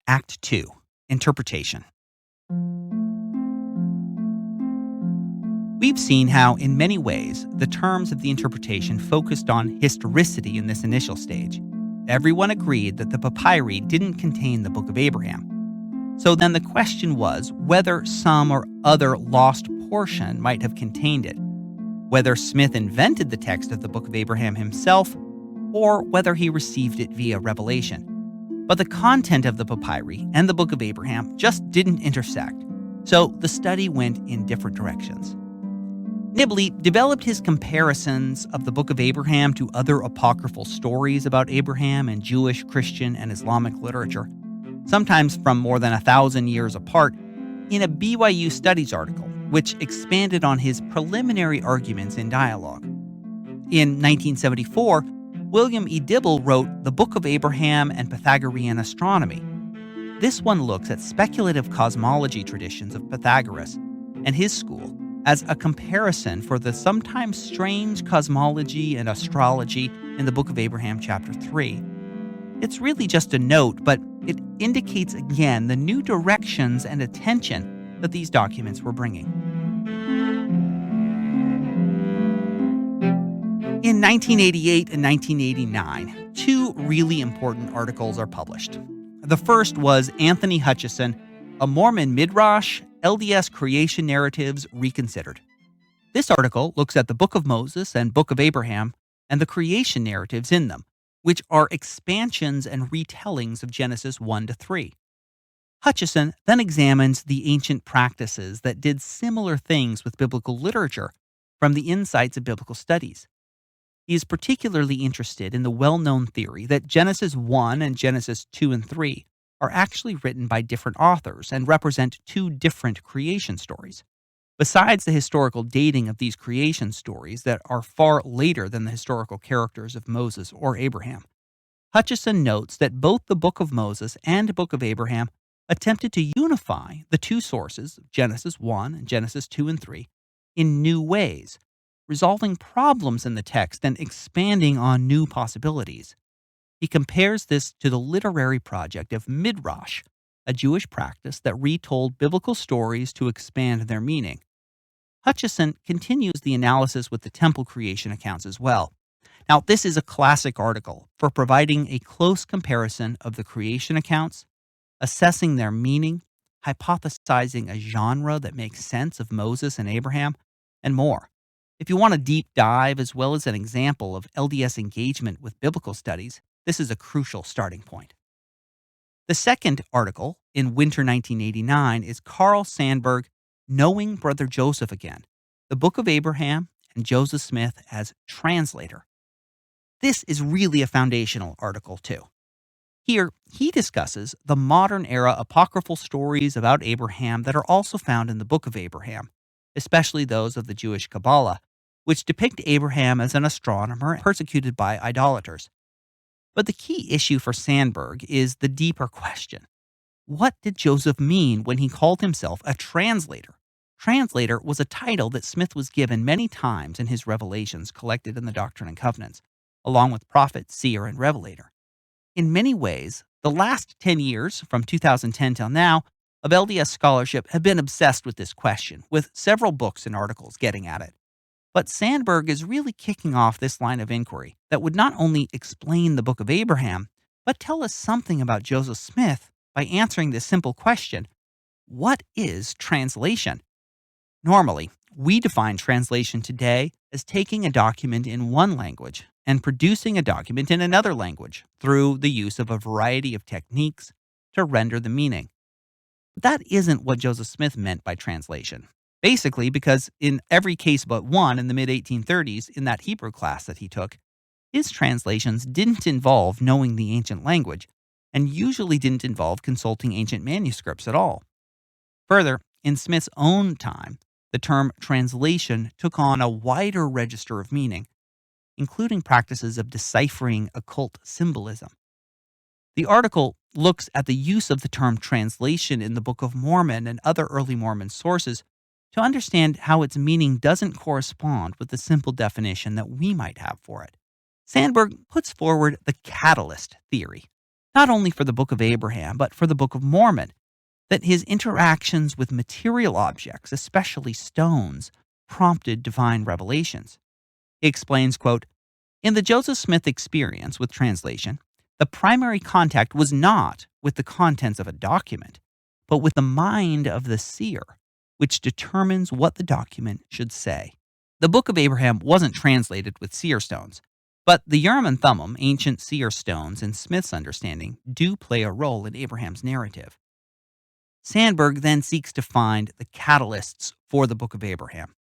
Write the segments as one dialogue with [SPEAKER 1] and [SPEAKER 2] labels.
[SPEAKER 1] Act 2, Interpretation. We've seen how, in many ways, the terms of the interpretation focused on historicity in this initial stage. Everyone agreed that the papyri didn't contain the Book of Abraham. So then the question was whether some or other lost portion might have contained it, whether Smith invented the text of the Book of Abraham himself, or whether he received it via revelation. But the content of the papyri and the Book of Abraham just didn't intersect, so the study went in different directions. Nibley developed his comparisons of the Book of Abraham to other apocryphal stories about Abraham in Jewish, Christian, and Islamic literature, sometimes from more than 1,000 years apart, in a BYU Studies article, which expanded on his preliminary arguments in dialogue. In 1974, William E. Dibble wrote The Book of Abraham and Pythagorean Astronomy. This one looks at speculative cosmology traditions of Pythagoras and his school as a comparison for the sometimes strange cosmology and astrology in the Book of Abraham chapter 3. It's really just a note, but it indicates again the new directions and attention that these documents were bringing. In 1988 and 1989, two really important articles are published. The first was Anthony Hutchison, A Mormon Midrash, LDS Creation Narratives Reconsidered. This article looks at the Book of Moses and Book of Abraham and the creation narratives in them, which are expansions and retellings of Genesis 1 to 3. Hutchison then examines the ancient practices that did similar things with biblical literature from the insights of biblical studies. He is particularly interested in the well-known theory that Genesis 1 and Genesis 2 and 3 are actually written by different authors and represent two different creation stories. Besides the historical dating of these creation stories that are far later than the historical characters of Moses or Abraham, Hutchison notes that both the Book of Moses and Book of Abraham attempted to unify the two sources, Genesis 1 and Genesis 2 and 3, in new ways, resolving problems in the text and expanding on new possibilities. He compares this to the literary project of Midrash, a Jewish practice that retold biblical stories to expand their meaning. Hutchison continues the analysis with the temple creation accounts as well. Now, this is a classic article for providing a close comparison of the creation accounts, assessing their meaning, hypothesizing a genre that makes sense of Moses and Abraham, and more. If you want a deep dive as well as an example of LDS engagement with biblical studies, this is a crucial starting point. The second article in winter 1989 is Carl Sandburg, Knowing Brother Joseph Again, the Book of Abraham and Joseph Smith as Translator. This is really a foundational article too. Here, he discusses the modern era apocryphal stories about Abraham that are also found in the Book of Abraham, especially those of the Jewish Kabbalah, which depict Abraham as an astronomer persecuted by idolaters. But the key issue for Sandburg is the deeper question. What did Joseph mean when he called himself a translator? Translator was a title that Smith was given many times in his revelations collected in the Doctrine and Covenants, along with prophet, seer, and revelator. In many ways, the last 10 years, from 2010 till now, of LDS scholarship have been obsessed with this question, with several books and articles getting at it. But Sandburg is really kicking off this line of inquiry that would not only explain the Book of Abraham, but tell us something about Joseph Smith by answering this simple question: what is translation? Normally, we define translation today as taking a document in one language and producing a document in another language through the use of a variety of techniques to render the meaning. But that isn't what Joseph Smith meant by translation. Basically, because in every case but one in the mid-1830s in that Hebrew class that he took, his translations didn't involve knowing the ancient language and usually didn't involve consulting ancient manuscripts at all. Further, in Smith's own time, the term translation took on a wider register of meaning, including practices of deciphering occult symbolism. The article looks at the use of the term translation in the Book of Mormon and other early Mormon sources to understand how its meaning doesn't correspond with the simple definition that we might have for it. Sandburg puts forward the catalyst theory, not only for the Book of Abraham, but for the Book of Mormon, that his interactions with material objects, especially stones, prompted divine revelations. He explains, quote, "In the Joseph Smith experience with translation, the primary contact was not with the contents of a document, but with the mind of the seer, which determines what the document should say." The Book of Abraham wasn't translated with seer stones, but the Urim and Thummim, ancient seer stones in Smith's understanding, do play a role in Abraham's narrative. Sandberg then seeks to find the catalysts for the Book of Abraham.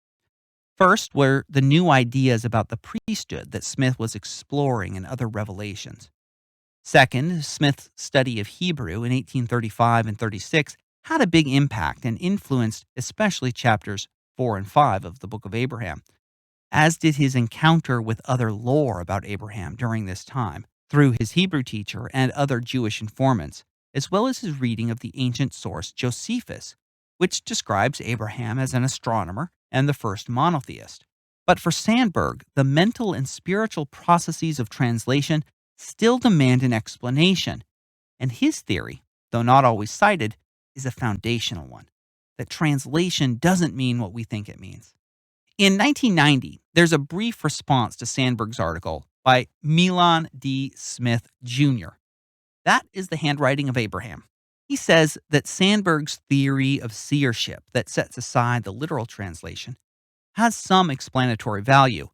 [SPEAKER 1] First were the new ideas about the priesthood that Smith was exploring in other revelations. Second, Smith's study of Hebrew in 1835 and 36 had a big impact and influenced especially chapters 4 and 5 of the Book of Abraham, as did his encounter with other lore about Abraham during this time, through his Hebrew teacher and other Jewish informants, as well as his reading of the ancient source Josephus, which describes Abraham as an astronomer and the first monotheist. But for Sandberg, the mental and spiritual processes of translation still demand an explanation, and his theory, though not always cited, is a foundational one, that translation doesn't mean what we think it means. In 1990, there's a brief response to Sandberg's article by Milan D. Smith, Jr. That is the handwriting of Abraham. He says that Sandberg's theory of seership that sets aside the literal translation has some explanatory value,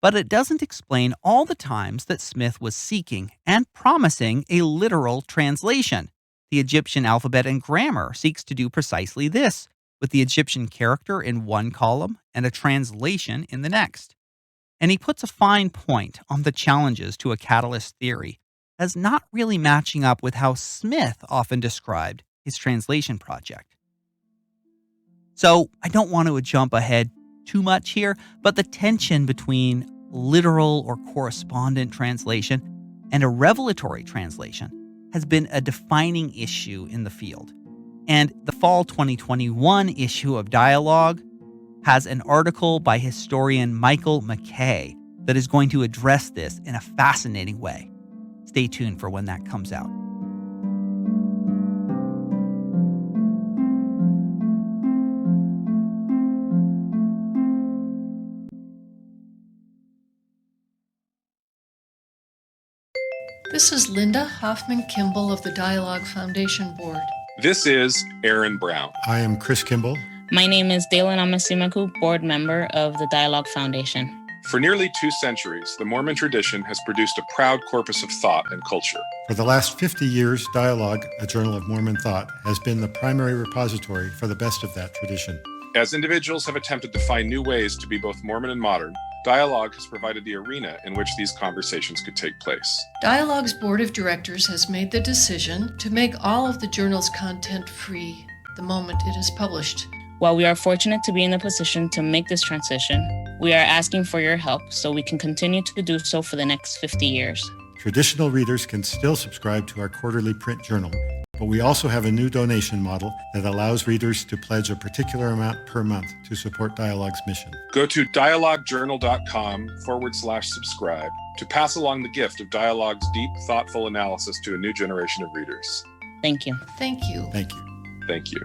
[SPEAKER 1] but it doesn't explain all the times that Smith was seeking and promising a literal translation. The Egyptian alphabet and grammar seeks to do precisely this, with the Egyptian character in one column and a translation in the next. And he puts a fine point on the challenges to a catalyst theory as not really matching up with how Smith often described his translation project. So I don't want to jump ahead too much here, but the tension between literal or correspondent translation and a revelatory translation has been a defining issue in the field. And the fall 2021 issue of Dialogue has an article by historian Michael McKay that is going to address this in a fascinating way. Stay tuned for when that comes out.
[SPEAKER 2] This is Linda Hoffman-Kimball of the Dialogue Foundation Board.
[SPEAKER 3] This is Aaron Brown.
[SPEAKER 4] I am Chris Kimball.
[SPEAKER 5] My name is Dalen Amasimaku, board member of the Dialogue Foundation.
[SPEAKER 3] For nearly 2 centuries, the Mormon tradition has produced a proud corpus of thought and culture.
[SPEAKER 4] For the last 50 years, Dialogue, a Journal of Mormon Thought, has been the primary repository for the best of that tradition.
[SPEAKER 3] As individuals have attempted to find new ways to be both Mormon and modern, Dialogue has provided the arena in which these conversations could take place.
[SPEAKER 2] Dialogue's board of directors has made the decision to make all of the journal's content free the moment it is published.
[SPEAKER 5] While we are fortunate to be in a position to make this transition, we are asking for your help so we can continue to do so for the next 50 years.
[SPEAKER 4] Traditional readers can still subscribe to our quarterly print journal, but we also have a new donation model that allows readers to pledge a particular amount per month to support Dialogue's mission.
[SPEAKER 3] Go to dialoguejournal.com/subscribe to pass along the gift of Dialogue's deep, thoughtful analysis to a new generation of readers.
[SPEAKER 5] Thank you.
[SPEAKER 2] Thank you.
[SPEAKER 4] Thank you.
[SPEAKER 3] Thank you.